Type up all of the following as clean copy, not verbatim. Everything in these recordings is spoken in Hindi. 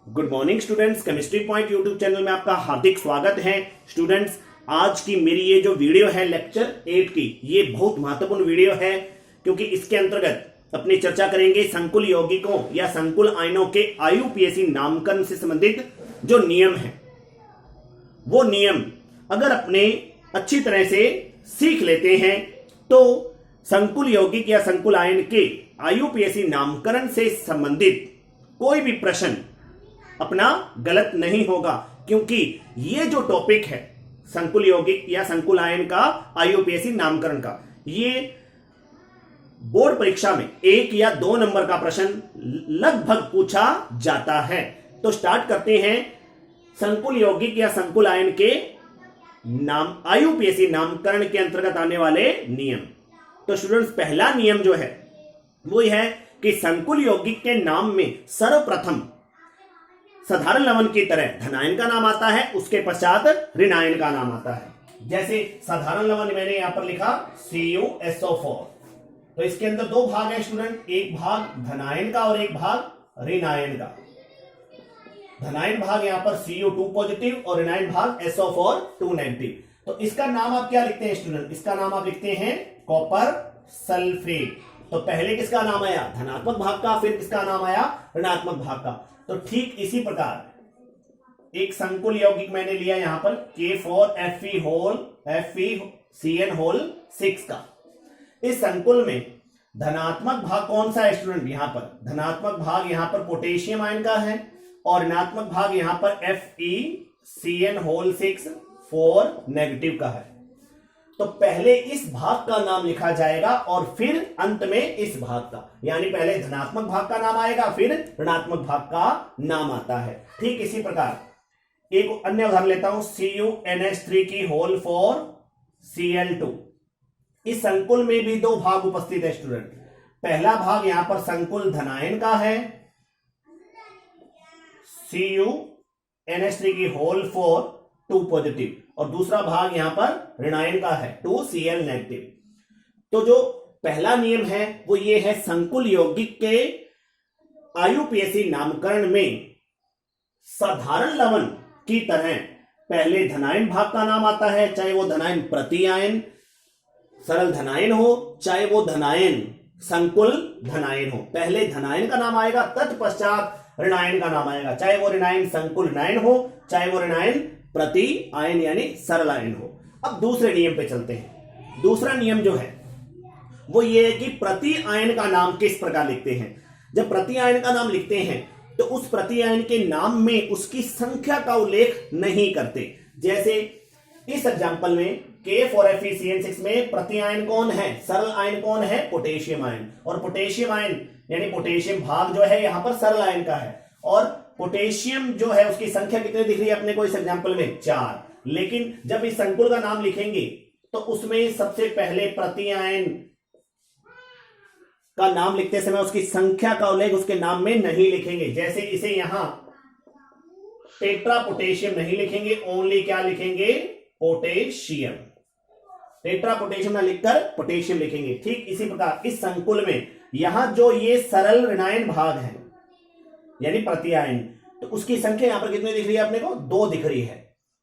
Good morning students, chemistry point YouTube channel में आपका हार्दिक स्वागत है। स्टूडेंट्स, आज की मेरी ये जो वीडियो है लेक्चर 8 की, ये बहुत महत्वपूर्ण वीडियो है क्योंकि इसके अंतर्गत अपनी चर्चा करेंगे संकुल यौगिकों या संकुल आयनों के आईयूपीएसी नामकरण से संबंधित जो नियम है, वो नियम अगर अपने अच्छी तरह से सीख लेते हैं तो संकुल यौगिक या संकुल आयन के आईयूपीएसी नामकरण से संबंधित कोई भी प्रश्न अपना गलत नहीं होगा, क्योंकि ये जो टॉपिक है संकुल यौगिक या संकुल आयन का आईयूपीएसी नामकरण का, ये बोर्ड परीक्षा में 1 या 2 नंबर का प्रश्न लगभग पूछा जाता है। तो स्टार्ट करते हैं संकुल यौगिक या संकुल आयन के नाम आईयूपीएसी नामकरण के अंतर्गत आने वाले नियम। तो स्टूडेंट्स, पहला नियम जो है वो यह है कि संकुल यौगिक के नाम में सर्वप्रथम साधारण लवण की तरह धनायन का नाम आता है, उसके पश्चात ऋणायन का नाम आता है। जैसे साधारण लवण मैंने यहां पर लिखा CuSO4, तो इसके अंदर 2 भाग है स्टूडेंट, एक भाग धनायन का और एक भाग ऋणायन का। धनायन भाग यहां पर Cu2 पॉजिटिव और ऋणायन भाग SO4 2 नेगेटिव। तो इसका नाम आप क्या लिखते हैं स्टूडेंट? इसका नाम आप लिखते हैं कॉपर सल्फेट। तो पहले किसका नाम आया? धनात्मक भाग का, फिर किसका नाम आया? ऋणात्मक भाग का। तो ठीक इसी प्रकार एक संकुल यौगिक मैंने लिया यहां पर K4FeCN6 का। इस संकुल में धनात्मक भाग कौन सा है स्टूडेंट? यहां पर धनात्मक भाग यहां पर पोटेशियम आयन का है और ऋणात्मक भाग यहां पर FeCN6 4 नेगेटिव का है। तो पहले इस भाग का नाम लिखा जाएगा और फिर अंत में इस भाग का, यानी पहले धनात्मक भाग का नाम आएगा फिर ऋणात्मक भाग का नाम आता है। ठीक इसी प्रकार एक अन्य उदाहरण लेता हूं CuNH3 Cl2। इस संकुल में भी 2 भाग उपस्थित है स्टूडेंट। पहला भाग यहां पर संकुल धनायन का है CuNH3 2 पॉजिटिव, और दूसरा भाग यहां पर ऋणायन का है 2Cl नेगेटिव। तो जो पहला नियम है वो ये है, संकुल यौगिक के आईयूपीएसी नामकरण में साधारण लवण की तरह पहले धनायन भाग का नाम आता है, चाहे वो धनायन प्रति आयन सरल धनायन हो, चाहे वो धनायन संकुल धनायन हो। पहले धनायन का नाम आएगा, तत्पश्चात ऋणायन का नाम आएगा, चाहे वो ऋणायन संकुल ऋणायन हो, चाहे वो ऋणायन प्रति आयन यानी सरल आयन हो। अब दूसरे नियम पे चलते हैं। दूसरा नियम जो है वो ये है कि प्रति आयन का नाम किस प्रकार लिखते हैं। जब प्रति आयन का नाम लिखते हैं तो उस प्रति आयन के नाम में उसकी संख्या का उल्लेख नहीं करते। जैसे इस एग्जांपल में K4FeCN6 में प्रति आयन कौन है? सरल आयन कौन है? Potassium ion. और पोटेशियम आयन यानी पोटेशियम भाग जो है यहां पर सरल आयन का है, और पोटेशियम जो है उसकी संख्या कितनी दिख रही है अपने को इस एग्जांपल में? 4। लेकिन जब इस संकुल का नाम लिखेंगे तो उसमें सबसे पहले प्रति आयन का नाम लिखते समय उसकी संख्या का उल्लेख उसके नाम में नहीं लिखेंगे। जैसे इसे यहां टेट्रा पोटेशियम नहीं लिखेंगे, ओनली क्या लिखेंगे? पोटेशियम। टेट्रा पोटेशियम ना लिखकर पोटेशियम लिखेंगे। ठीक इसी प्रकार इस संकुल में यहां जो ये सरल ऋणायन भाग है यानी प्रति आयन, तो उसकी संख्या यहां पर कितनी दिख रही है अपने को? 2 दिख रही है।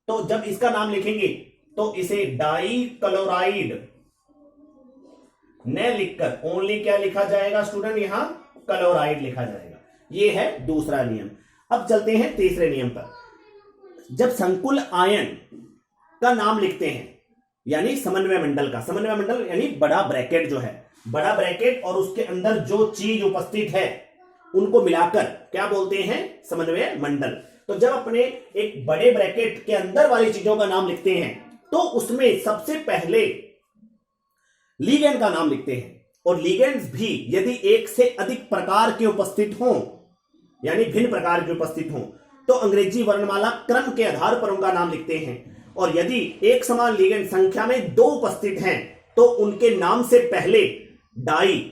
तो जब इसका नाम लिखेंगे तो इसे डाई क्लोराइड न लिखकर ओनली क्या लिखा जाएगा स्टूडेंट? यहां क्लोराइड लिखा जाएगा। यह है दूसरा नियम। अब चलते हैं तीसरे नियम पर। जब संकुल आयन का नाम लिखते हैं यानी समन्वय मंडल का, समन्वय मंडल यानी बड़ा ब्रैकेट जो है, बड़ा ब्रैकेट और उसके अंदर जो चीज उपस्थित है उनको मिलाकर क्या बोलते हैं? समन्वय मंडल। तो जब अपने एक बड़े ब्रैकेट के अंदर वाली चीजों का नाम लिखते हैं तो उसमें सबसे पहले लिगेंड का नाम लिखते हैं, और लिगेंड्स भी यदि एक से अधिक प्रकार के उपस्थित हों यानी भिन्न प्रकार के उपस्थित हों तो अंग्रेजी वर्णमाला क्रम के आधार पर उनका नाम लिखते हैं। और यदि एक समान लिगेंड संख्या में 2 उपस्थित हैं तो उनके नाम से पहले डाई,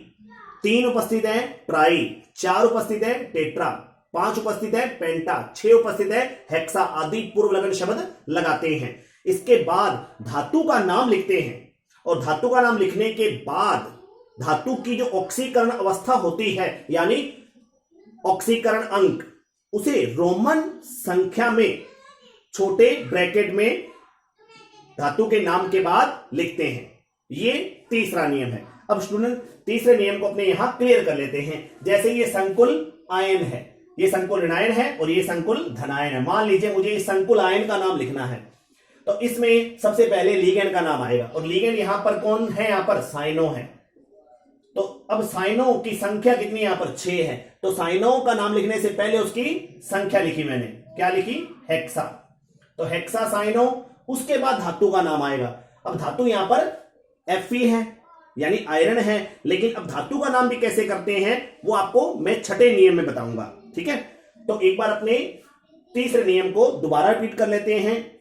3 उपस्थित है ट्राई, 4 उपस्थित है टेट्रा, 5 उपस्थित है पेंटा, 6 उपस्थित है हेक्सा आदि पूर्व लगन शब्द लगाते हैं। इसके बाद धातु का नाम लिखते हैं, और धातु का नाम लिखने के बाद धातु की जो ऑक्सीकरण अवस्था होती है यानी ऑक्सीकरण अंक उसे रोमन संख्या में छोटे ब्रैकेट में धातु के नाम के बाद लिखते हैं। ये तीसरा नियम है। अब स्टूडेंट तीसरे नियम को अपने यहां क्लियर कर लेते हैं। जैसे ये संकुल आयन है, ये संकुल ऋणायन है और ये संकुल धनायन है। मान लीजिए मुझे इस संकुल आयन का नाम लिखना है, तो इसमें सबसे पहले लिगेंड का नाम आएगा और लिगेंड यहां पर कौन है? यहां पर साइनो है। तो अब साइनो की संख्या कितनी? यहां पर 6 है। तो साइनो का नाम लिखने से पहले उसकी संख्या लिखी मैंने, क्या लिखी? हेक्सा। तो हेक्सा साइनो, उसके बाद धातु का नाम आएगा। अब धातु यहां पर Fe है यानी आयरन है, लेकिन अब धातु का नाम भी कैसे करते हैं वो आपको मैं छठे नियम में बताऊंगा। ठीक है, तो एक बार अपने तीसरे नियम को दोबारा रिपीट कर लेते हैं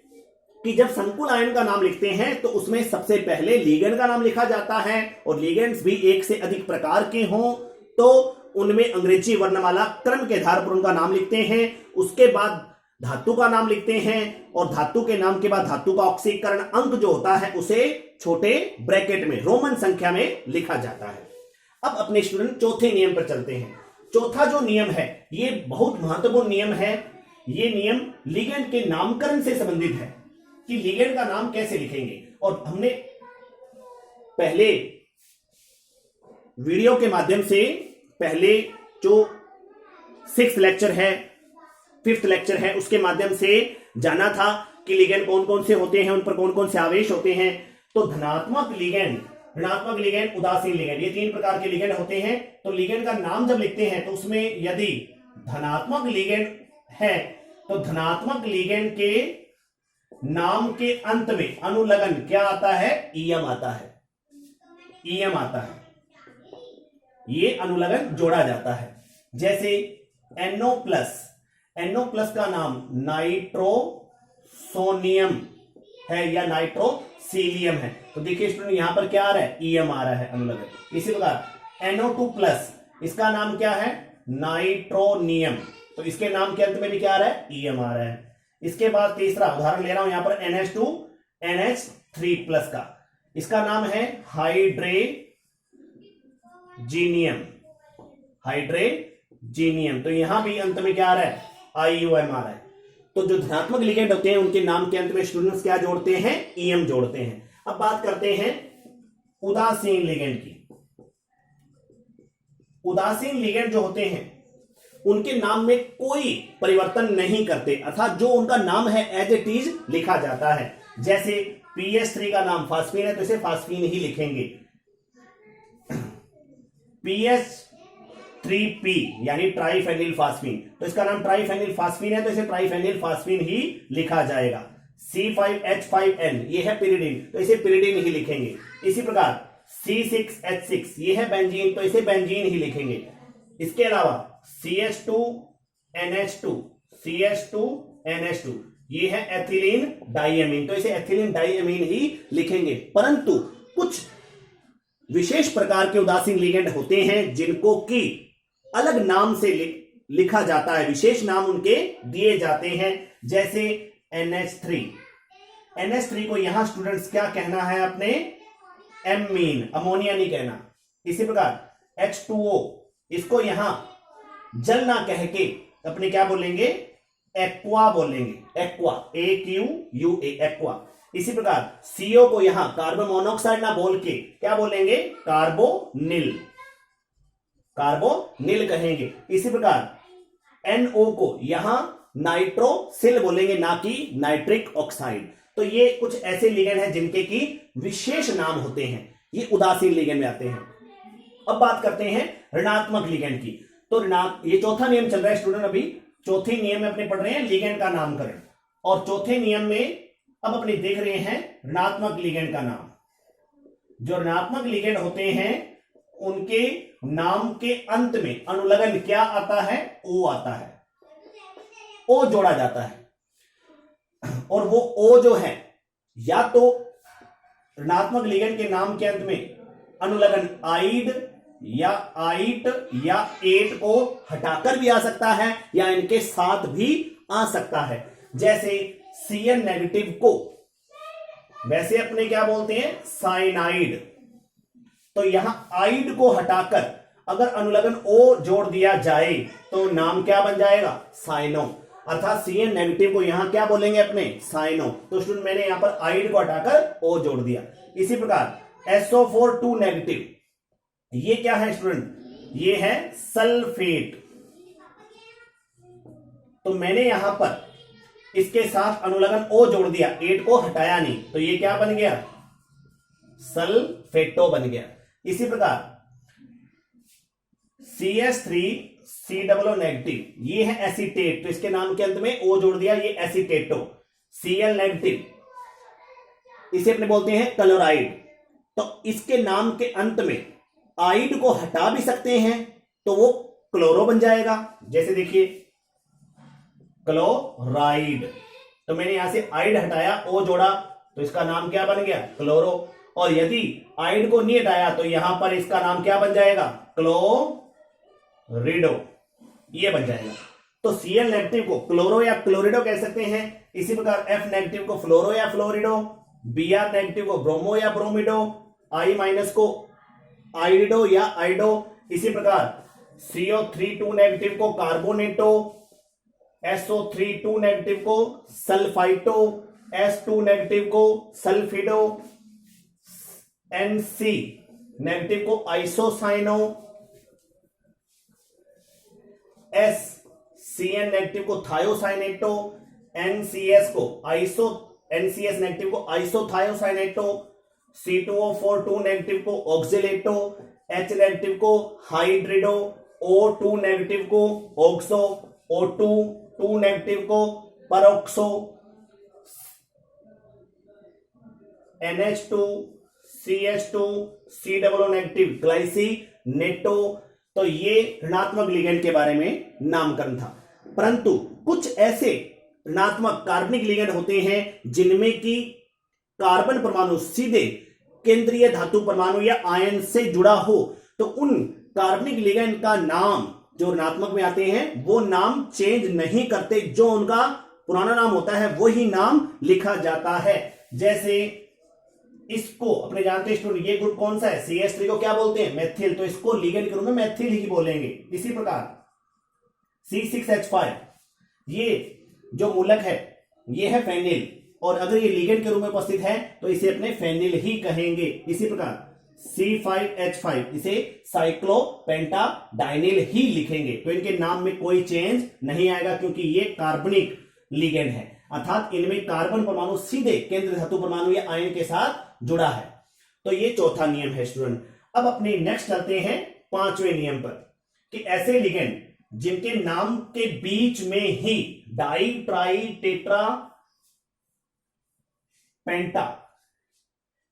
कि जब संकुल आयन का नाम लिखते हैं तो उसमें सबसे पहले लिगेंड का नाम लिखा जाता है, और लिगेंड्स भी एक से अधिक प्रकार के हों तो उनमें अंग्रेजी वर्णमाला क्रम के आधार पर उनका नाम लिखते हैं। उसके बाद धातु का नाम लिखते हैं और धातु के नाम के बाद धातु का ऑक्सीकरण अंक जो होता है उसे छोटे ब्रैकेट में रोमन संख्या में लिखा जाता है। अब अपने स्टूडेंट चौथे नियम पर चलते हैं। चौथा जो नियम है ये बहुत महत्वपूर्ण नियम है। ये नियम लिगेंड के नामकरण से संबंधित है कि लिगेंड का नाम कैसे लिखेंगे। और हमने पहले वीडियो के माध्यम से पहले जो 6th लेक्चर है, 5th लेक्चर है, उसके माध्यम से जाना था कि लिगेंड कौन कौन से होते हैं, उन पर कौन कौन से आवेश होते हैं। तो धनात्मक लिगेंड, ऋणात्मक लिगेंड, उदासीन लिगेंड, ये 3 प्रकार के लिगेंड होते हैं। तो लिगेंड का नाम जब लिखते हैं तो उसमें यदि धनात्मक लिगेंड है तो धनात्मक लिगेंड के नाम के अंत में अनुलग्न क्या आता है? ईएम आता है। ईएम आता है, ये अनुलग्न जोड़ा जाता है। जैसे NO प्लस का नाम नाइट्रोसोनियम है या नाइट्रोसीलियम है। तो देखिए स्टूडेंट यहां पर क्या आ रहा है? ईएम आ रहा है अनुलग्न। इसी प्रकार NO2 प्लस, इसका नाम क्या है? नाइट्रोनियम। तो इसके नाम के अंत में भी क्या आ रहा है? ईएम आ रहा है। इसके बाद तीसरा उदाहरण ले रहा हूं यहां पर NH2 NH3 प्लस का, इसका नाम है हाइड्रेजीनियम। हाइड्रेजीनियम, तो यहां भी अंत में क्या आ रहा है? IUM आ रहा है। तो जो धनात्मक लिगेंड होते हैं उनके नाम के अंत में स्टूडेंट्स क्या जोड़ते हैं? ईएम जोड़ते हैं। अब बात करते हैं उदासीन लिगेंड की। उदासीन लिगेंड जो होते हैं उनके नाम में कोई परिवर्तन नहीं करते, अर्थात जो उनका नाम है एज इट इज लिखा जाता है। जैसे PS3 का नाम फास्फीन है तो इसे फास्फीन ही लिखेंगे। PS3P यानी ट्राइफेनिल फास्फीन, तो इसका नाम ट्राइफेनिल फास्फीन है तो इसे ट्राइफेनिल फास्फीन ही लिखा जाएगा। C5H5N ये है पिरिडिन, तो इसे पिरिडिन ही लिखेंगे। इसी प्रकार C6H6 ये है बेंजीन, तो इसे बेंजीन ही लिखेंगे। इसके अलावा CH2NH2 ये है एथिलीन डाइएमीन, तो इसे एथिलीन डाइएमीन ही लिखेंगे। परंतु कुछ विशेष प्रकार के उदासीन लिगेंड होते हैं जिनको कि अलग नाम से लिखा जाता है, विशेष नाम उनके दिए जाते हैं। जैसे NH3 को यहां स्टूडेंट्स क्या कहना है अपने? एमीन, अमोनिया नहीं कहना। इसी प्रकार H2O, इसको यहां जल ना कह के अपने क्या बोलेंगे? एक्वा बोलेंगे। Aqua, AQUA, aqua. इसी प्रकार CO को यहां कार्बन मोनोऑक्साइड ना बोल के क्या बोलेंगे? कार्बोनिल, कार्बोनिल कहेंगे। इसी प्रकार NO को यहां नाइट्रोसिल बोलेंगे, ना कि नाइट्रिक ऑक्साइड। तो ये कुछ ऐसे लिगेंड हैं जिनके की विशेष नाम होते हैं, ये उदासीन लिगेंड में आते हैं। अब बात करते हैं ऋणात्मक लिगेंड की। तो ये चौथा नियम चल रहा है स्टूडेंट, अभी चौथे नियम में अपने पढ़ रहे हैं लिगेंड का नामकरण, और चौथे नियम में अब अपने देख रहे हैं ऋणात्मक लिगेंड का नाम। जो ऋणात्मक लिगेंड होते हैं उनके नाम के अंत में अनुलग्न क्या आता है? O आता है, O जोड़ा जाता है। और वो O जो है या तो ऋणात्मक लिगेंड के नाम के अंत में अनुलग्न आइड या आइट या एट को हटाकर भी आ सकता है या इनके साथ भी आ सकता है। जैसे Cn नेगेटिव को वैसे अपने क्या बोलते हैं? साइनाइड, तो यहां आइड को हटाकर अगर अनुलग्न O जोड़ दिया जाए तो नाम क्या बन जाएगा? साइनो। अर्थात Cn नेगेटिव को यहां क्या बोलेंगे अपने? साइनो। तो स्टूडेंट मैंने यहां पर आइड को हटाकर O जोड़ दिया। इसी प्रकार SO4 2 नेगेटिव, ये क्या है स्टूडेंट? ये है सल्फेट। तो मैंने यहां पर इसके साथ अनुलग्न O जोड़ दिया, 8 को हटाया नहीं, तो ये क्या बन गया? सल्फेटो बन गया। इसी प्रकार CS3C नेगेटिव, ये है एसीटेट, तो इसके नाम के अंत में O जोड़ दिया, ये एसीटेटो। Cl नेगेटिव, इसे अपने बोलते हैं क्लोराइड। तो इसके नाम के अंत में आइड को हटा भी सकते हैं तो वो क्लोरो बन जाएगा। जैसे देखिए क्लोराइड, तो मैंने यहां से आइड हटाया, O जोड़ा, तो इसका नाम क्या बन गया? क्लोरो। और यदि आइड को नहीं हटाया तो यहां पर इसका नाम क्या बन जाएगा? क्लोरिडो, ये बन जाएगा। तो Cl नेगेटिव को क्लोरो या क्लोरिडो कह सकते हैं। इसी प्रकार F नेगेटिव को फ्लोरो या फ्लोरिडो, Br नेगेटिव को ब्रोमो या ब्रोमिडो, I माइनस को आइडो या आइडो। इसी प्रकार CO3 2 नेगेटिव को कार्बोनेटो, SO3 2 नेगेटिव को सल्फाइटो, S2 नेगेटिव को सल्फिडो, NC नेगेटिव को आइसोसाइनो, SCN नेगेटिव को थायोसाइनेटो, NCS नेगेटिव को आइसोथायोसाइनेटो, C2O4 2 नेगेटिव को ऑक्सिलेटो, H नेगेटिव को हाइड्रिडो, O2 नेगेटिव को ऑक्सो, O2 2 नेगेटिव को peroxo, NH2 CH2 C negative glycinato. तो ये ऋणात्मक लिगेंड के बारे में नामकरण था। परंतु कुछ ऐसे ऋणात्मक कार्बनिक लिगेंड होते हैं जिनमें कि कार्बन परमाणु सीधे केंद्रीय धातु परमाणु या आयन से जुड़ा हो, तो उन कार्बनिक लिगेंड का नाम जो ऋणात्मक में आते हैं वो नाम चेंज नहीं करते, जो उनका पुराना नाम होता है वही नाम लिखा जाता है। जैसे इसको अपने जानते हैं स्टूडेंट, ये ग्रुप कौन सा है? CH3 को क्या बोलते हैं? मेथिल, तो इसको लिगेंड के रूप में मेथिल ही बोलेंगे। इसी प्रकार C6H5, ये जो मूलक है ये है फेनिल, और अगर ये लिगेंड के रूप में उपस्थित है तो इसे अपने फेनिल ही कहेंगे। इसी प्रकार C5H5, इसे साइक्लोपेंटाडाइनिल ही लिखेंगे। तो इनके नाम में कोई चेंज नहीं आएगा क्योंकि ये कार्बनिक लिगेंड है, अर्थात इनमें कार्बन परमाणु सीधे केंद्रीय धातु परमाणु या आयन के साथ जुड़ा है। तो ये चौथा नियम है स्टूडेंट। अब अपने नेक्स्ट चलते हैं पांचवें नियम पर, कि ऐसे लिगेंड जिनके नाम के बीच में ही di tri tetra penta,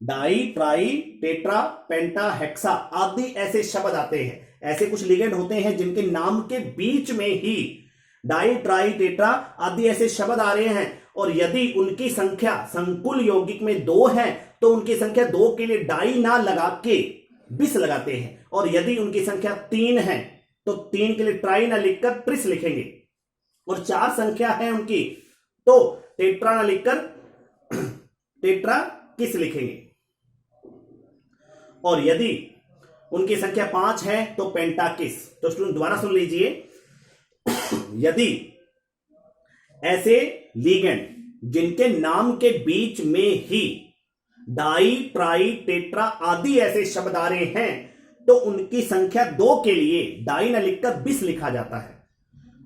di tri tetra penta hexa आदि ऐसे शब्द आते हैं। ऐसे कुछ लिगेंड होते हैं जिनके नाम के बीच में ही डाई ट्राई टेट्रा आदि ऐसे शब्द आ रहे हैं, और यदि उनकी संख्या संकुल यौगिक में 2 है तो उनकी संख्या 2 के लिए डाई ना लगा के बिस लगाते हैं, और यदि उनकी संख्या 3 है तो 3 के लिए ट्राई ना लिखकर ट्रिस लिखेंगे, और 4 संख्या है उनकी तो टेट्रा ना लिखकर टेट्रा किस लिखेंगे, और यदि उनकी संख्या 5 है तो पेंटाकिस। तो स्टूडेंट दोबारा सुन लीजिए, यदि ऐसे लिगेंड जिनके नाम के बीच में ही डाई ट्राई टेट्रा आदि ऐसे शब्द आ रहे हैं तो उनकी संख्या 2 के लिए डाई न लिखकर बिस लिखा जाता है,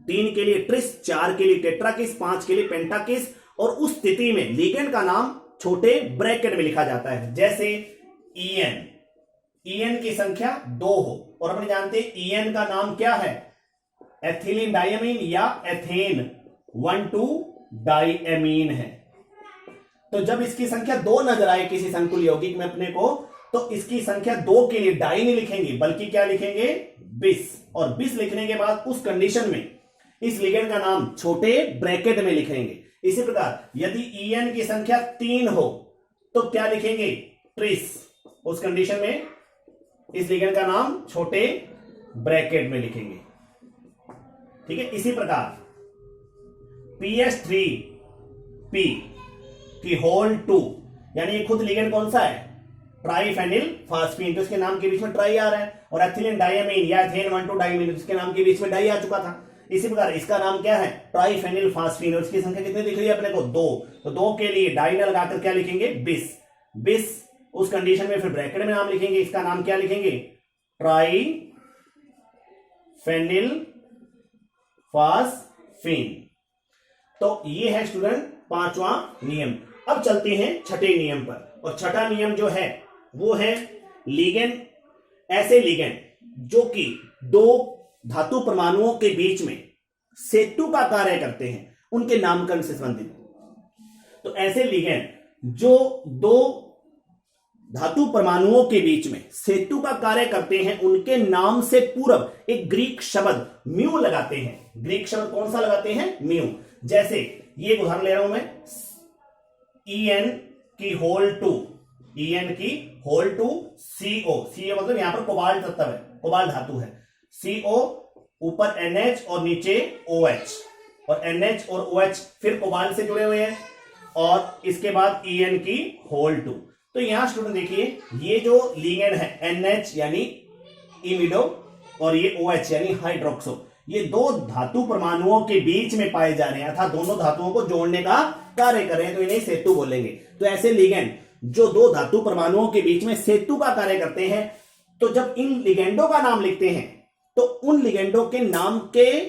3 के लिए ट्रिस, 4 के लिए टेट्राकिस, 5 के लिए पेंटाकिस, और उस स्थिति में लिगेंड का नाम छोटे ब्रैकेट में लिखा जाता है। जैसे EN की संख्या 2 हो, और अपने जानते हैं EN का नाम क्या है? एथिलीन डायमीन या एथेन 1,2 डायमीन है। तो जब इसकी संख्या 2 नजर आए किसी संकुल यौगिक में अपने को, तो इसकी संख्या 2 के लिए डाई नहीं लिखेंगे बल्कि क्या लिखेंगे? बिस। और बिस लिखने के बाद उस कंडीशन में इस लिगेंड का नाम छोटे ब्रैकेट में लिखेंगे। इसी प्रकार यदि EN की संख्या 3 हो तो क्या लिखेंगे? ट्रिस। उस कंडीशन में इस लिगेंड का नाम छोटे ब्रैकेट में लिखेंगे। ठीक है। इसी प्रकार PH3P की होल 2, यानी ये खुद लिगेंड कौन सा है? ट्राइफेनिल फास्फीन, तो इसके नाम के बीच में ट्राई आ रहा है, और एथिलीन डायमीन या एथेन 1,2 डायमीन, इसके नाम के बीच में डाई आ चुका था। इसी प्रकार इसका नाम क्या है, ट्राइफेनिल फास्फीन, और इसकी संख्या कितनी दिख रही है अपने को, 2। तो 2 के लिए डाई न लगाकर क्या लिखेंगे, 20। उस कंडीशन में फिर ब्रैकेट में नाम लिखेंगे, इसका नाम क्या लिखेंगे, ट्राइफेनिल फास्फीन। तो ये है स्टूडेंट 5वां नियम। अब चलते हैं छठे नियम पर, और छठा नियम जो है वो है लिगेंड, ऐसे लिगेंड जो कि 2 धातु परमाणुओं के बीच में सेतु का कार्य करते हैं, उनके नामकरण से संबंधित। तो ऐसे लिगेंड जो 2 धातु परमाणुओं के बीच में सेतु का कार्य करते हैं, उनके नाम से पूर्व एक ग्रीक शब्द म्यू लगाते हैं। ग्रीक शब्द कौन सा लगाते हैं, म्यू। जैसे ये उदाहरण ले रहा हूं मैं, En की होल 2, En की होल 2 CO, CO मतलब यहां पर कोबाल्ट तत्व है, कोबाल्ट धातु है। CO ऊपर NH और नीचे OH, और NH और OH फिर कोबाल्ट से जुड़े हुए हैं, और इसके बाद En की होल 2। तो यहां स्टूडेंट देखिए, ये जो लिगेंड है NH यानी इमिडो, और ये OH यानी हाइड्रोक्सो, ये 2 धातु परमाणुओं के बीच में पाए जा रहे हैं, अर्थात दोनों धातुओं को जोड़ने का कार्य कर रहे हैं, तो इन्हें सेतु बोलेंगे। तो ऐसे लिगेंड जो 2 धातु परमाणुओं के बीच में सेतु का कार्य करते हैं, तो जब इन लिगेंडों का नाम लिखते हैं तो उन लिगेंडों के नाम के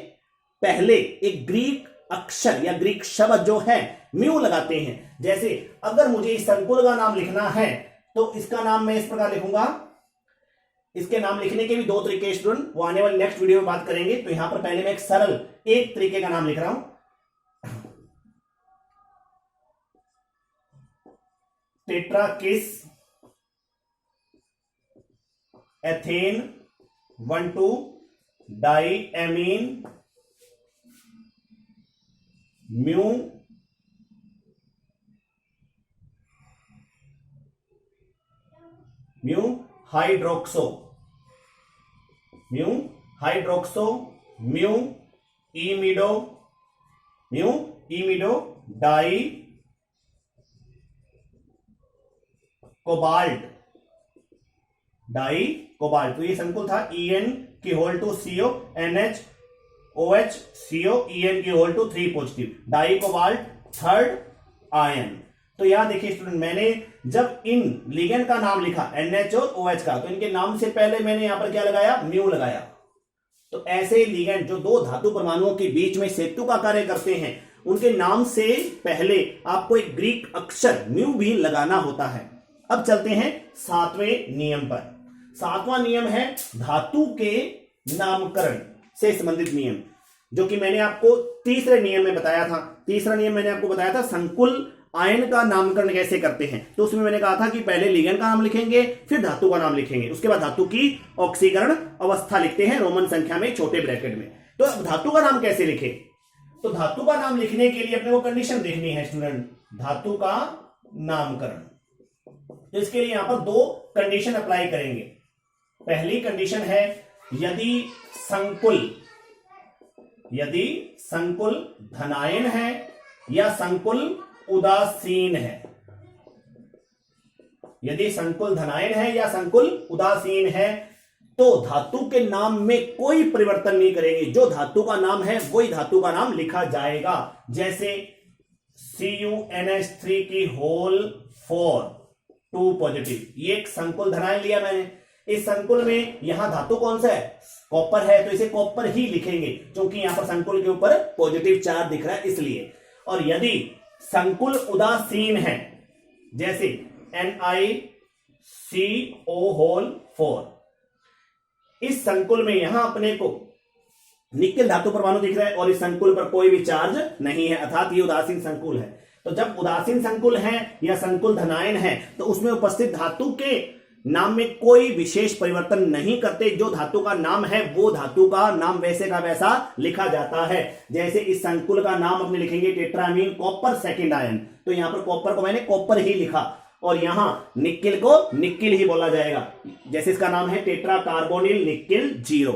पहले एक ग्रीक अक्षर या ग्रीक शब्द जो है म्यू लगाते हैं। जैसे अगर मुझे इस संकुल का नाम लिखना है तो इसका नाम मैं इस प्रकार लिखूंगा। इसके नाम लिखने के भी 2 तरीके स्टूडेंट, वो आने वाले नेक्स्ट वीडियो में बात करेंगे। तो यहां पर पहले मैं एक सरल एक तरीके का नाम लिख रहा हूं, tetrakis ethane 1,2 diamine mu hydroxo mu imido di cobalt. तो ये संकुल था En की whole 2 CO NH OH CO En की whole 2 3 positive di cobalt third ion. तो यहां देखिए स्टूडेंट, मैंने जब इन लिगेंड का नाम लिखा NH और OH का, तो इनके नाम से पहले मैंने यहां पर क्या लगाया, म्यू लगाया। तो ऐसे लिगेंड जो 2 धातु परमाणुओं के बीच में सेतु का कार्य करते हैं, उनके नाम से पहले आपको एक ग्रीक अक्षर म्यू भी लगाना होता है। अब चलते हैं 7वें नियम पर। 7वां नियम है धातु के नामकरण से संबंधित नियम, जो कि मैंने आपको तीसरे नियम में बताया था। तीसरा नियम मैंने आपको बताया था संकुल आयन का नामकरण कैसे करते हैं। तो उसमें मैंने कहा था कि पहले लिगेंड का नाम लिखेंगे, फिर धातु का नाम लिखेंगे, उसके बाद धातु की ऑक्सीकरण अवस्था लिखते हैं रोमन संख्या में छोटे ब्रैकेट में। तो अब धातु का नाम कैसे लिखे, तो धातु का नाम लिखने के लिए अपने को कंडीशन देखनी है स्टूडेंट, धातु का नामकरण। तो इसके लिए यहां पर 2 कंडीशन अप्लाई करेंगे। पहली कंडीशन है यदि संकुल धनायन है या संकुल उदासीन है। यदि संकुल धनायन है या संकुल उदासीन है तो धातु के नाम में कोई परिवर्तन नहीं करेंगे, जो धातु का नाम है वही धातु का नाम लिखा जाएगा। जैसे CuNH3 की होल 4 2 पॉजिटिव, ये एक संकुल धनायन लिया मैंने। इस संकुल में यहां धातु कौन सा है, कॉपर है, तो इसे कॉपर ही लिखेंगे क्योंकि यहां पर संकुल के ऊपर पॉजिटिव चार्ज दिख रहा है इसलिए। और यदि संकुल उदासीन है, जैसे NiCO होल 4, इस संकुल में यहां अपने को निकेल धातु परमाणु दिख रहा है और इस संकुल पर कोई भी चार्ज नहीं है, अर्थात ये उदासीन संकुल है। तो जब उदासीन संकुल है या संकुल धनायन है तो उसमें उपस्थित धातु के नाम में कोई विशेष परिवर्तन नहीं करते, जो धातु का नाम है वो धातु का नाम वैसे का वैसा लिखा जाता है। जैसे इस संकुल का नाम अपने लिखेंगे टेट्रामीन कॉपर सेकेंड आयन, तो यहां पर कॉपर को मैंने कॉपर ही लिखा और यहां निकिल को निकिल ही बोला जाएगा। जैसे इसका नाम है टेट्रा कार्बोनिल निकिल 0।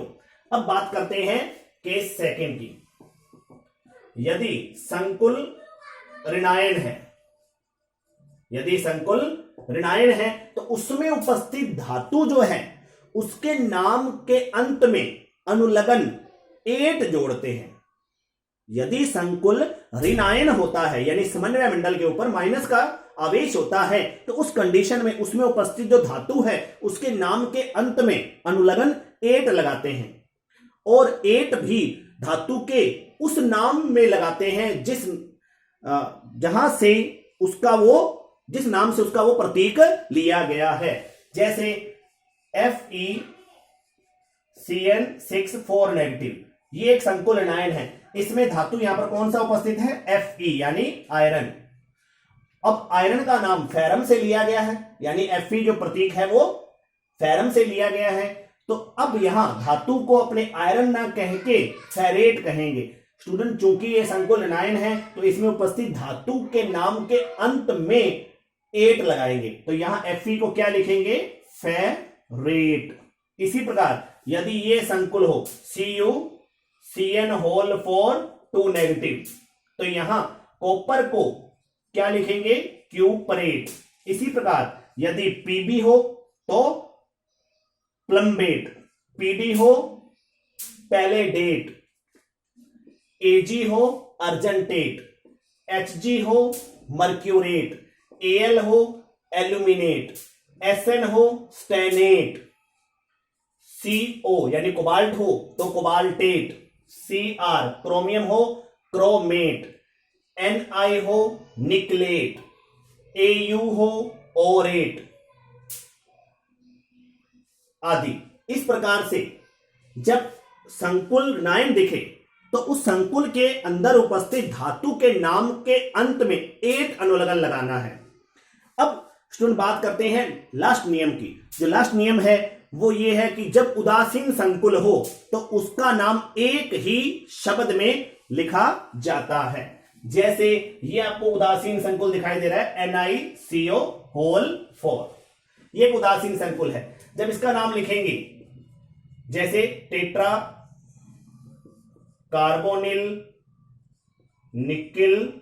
अब बात करते हैं केस सेकेंड की। यदि संकुल ऋणायन है, यदि संकुल ऋणायन है तो उसमें उपस्थित धातु जो है उसके नाम के अंत में अनुलग्न एट जोड़ते हैं। यदि संकुल ऋणायन होता है यानी समन्वय मंडल के ऊपर माइनस का आवेश होता है तो उस कंडीशन में उसमें उपस्थित जो धातु है उसके नाम के अंत में अनुलग्न एट लगाते हैं, और एट भी धातु के उस नाम में लगाते हैं जिस नाम से उसका वो प्रतीक लिया गया है। जैसे FeCN6 नेगेटिव, ये एक संकुल ऋणायन है, इसमें धातु यहां पर कौन सा उपस्थित है? Fe यानी आयरन। अब आयरन का नाम फेरम से लिया गया है यानी Fe जो प्रतीक है वो फेरम से लिया गया है, तो अब यहां धातु को अपने आयरन ना कह के फेरेट कहेंगे। स्टूडेंट चूंकि ये संकुल ऋणायन है तो इसमें उपस्थित धातु के नाम के अंत में एट लगाएंगे, तो यहां Fe को क्या लिखेंगे? फेरेट। इसी प्रकार यदि ये संकुल हो CuCN2 नेगेटिव तो यहां कॉपर को क्या लिखेंगे? क्यूपरेट। इसी प्रकार यदि Pb हो तो प्लम्बेट, PD हो पैलेडेट, Ag हो अर्जेंटेट, Hg हो मर्क्यूरेट, Al हो एल्यूमिनेट, Sn हो स्टेनेट, CO यानी कोबाल्ट हो तो कोबाल्टेट, Cr क्रोमियम हो क्रोमेट, Ni हो निकलेट, Au हो ओरेट आदि। इस प्रकार से जब संकुल ऋणायन दिखे तो उस संकुल के अंदर उपस्थित धातु के नाम के अंत में एक अनुलग्न लगाना है। अब स्टूडेंट बात करते हैं लास्ट नियम की। जो लास्ट नियम है वो ये है कि जब उदासीन संकुल हो तो उसका नाम एक ही शब्द में लिखा जाता है। जैसे ये आपको उदासीन संकुल दिखाई दे रहा है NiCO4, ये एक उदासीन संकुल है। जब इसका नाम लिखेंगे जैसे टेट्रा कार्बोनिल निकिल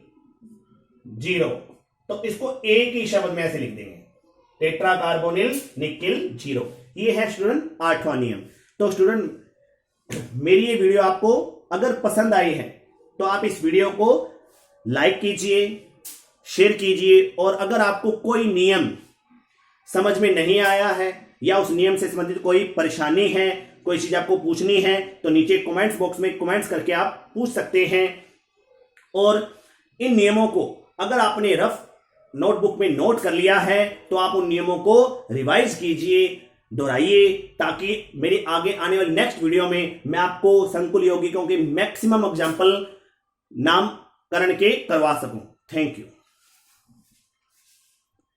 0, तो इसको एक ही शब्द में ऐसे लिख देंगे, टेट्रा कार्बोनिल निकिल 0। ये है स्टूडेंट 8वां नियम। तो स्टूडेंट मेरी ये वीडियो आपको अगर पसंद आई है तो आप इस वीडियो को लाइक कीजिए, शेयर कीजिए, और अगर आपको कोई नियम समझ में नहीं आया है या उस नियम से संबंधित कोई परेशानी है, कोई चीज आपको पूछनी है तो नीचे कमेंट्स बॉक्स में कमेंट्स करके आप पूछ सकते हैं। और इन नियमों को अगर आपने रफ नोटबुक में नोट कर लिया है तो आप उन नियमों को रिवाइज कीजिए, दोहराइए, ताकि मेरी आगे आने वाली नेक्स्ट वीडियो में मैं आपको संकुल यौगिकों के मैक्सिमम एग्जाम्पल नामकरण के करवा सकूं। Thank you.